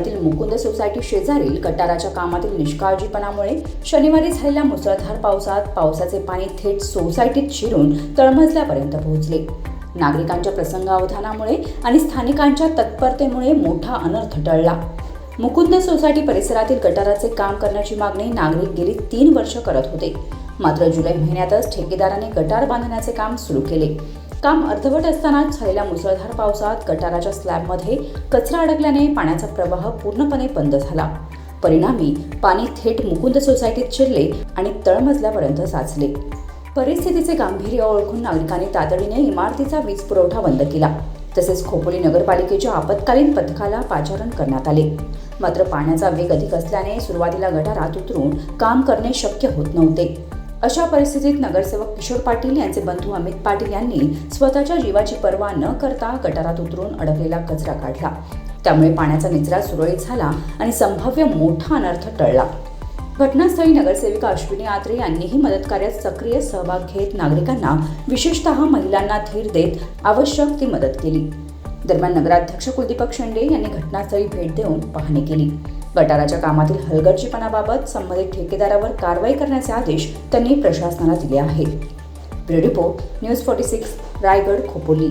वाडीतील Mukund society शेजारील गटाराच्या कामातील निष्काळजीपणामुळे शनिवारी झालेल्या मुसळधार पावसात पावसाचे पाणी थेट सोसायटीत शिरून तळमजल्यापर्यंत पोहोचले। नागरिकांच्या प्रसंगावधानामुळे आणि स्थानिकांच्या तत्परतेमुळे मोठा अनर्थ टळला। मुकुंद सोसायटी परिसरातील गटाराचे काम करण्याची मागणी नागरिक गेली 3 वर्ष करत होते। मात्र जुलै महिन्यातच ठेकेदाराने गटार बांधण्याचे काम सुरू केले। काम अर्धवट असतानाच झालेल्या मुसळधार पावसात गटाराच्या स्लॅबमध्ये कचरा अडकल्याने पाण्याचा प्रवाह पूर्णपणे बंद झाला। परिणामी पाणी थेट मुकुंद सोसायटीत शिरले आणि तळमजल्यापर्यंत साचले। परिस्थितीचे गांभीर्य ओळखून नागरिकांनी तातडीने इमारतीचा वीज पुरवठा बंद केला। तसेच खोपोली नगरपालिकेच्या आपत्कालीन पथकाला पाचारण करण्यात आले। मात्र पाण्याचा वेग अधिक असल्याने सुरुवातीला गटारात उतरून काम करणे शक्य होत नव्हते। अशा परिस्थितीत नगरसेवक किशोर पाटील यांचे बंधू अमित पाटील यांनी स्वतःच्या जीवाची पर्वा न करता गटारात उतरून अडकलेला कचरा काढला। त्यामुळे पाण्याचा निचरा सुरळीत झाला आणि संभाव्य मोठा अनर्थ टळला। घटनास्थळी नगरसेविका अश्विनी आत्रे यांनीही मदत कार्यात सक्रिय सहभाग घेत नागरिकांना विशेषतः महिलांना धीर देत आवश्यक ती मदत केली। दरम्यान नगराध्यक्ष कुलदीपक शेंडे यांनी घटनास्थळी भेट देऊन पाहणी केली। गटाराच्या कामातील हलगर्जीपणाबाबत संबंधित ठेकेदारावर कारवाई करण्याचे आदेश त्यांनी प्रशासनाला दिले आहेत। Bureau report news 46 Raigad Khopoli.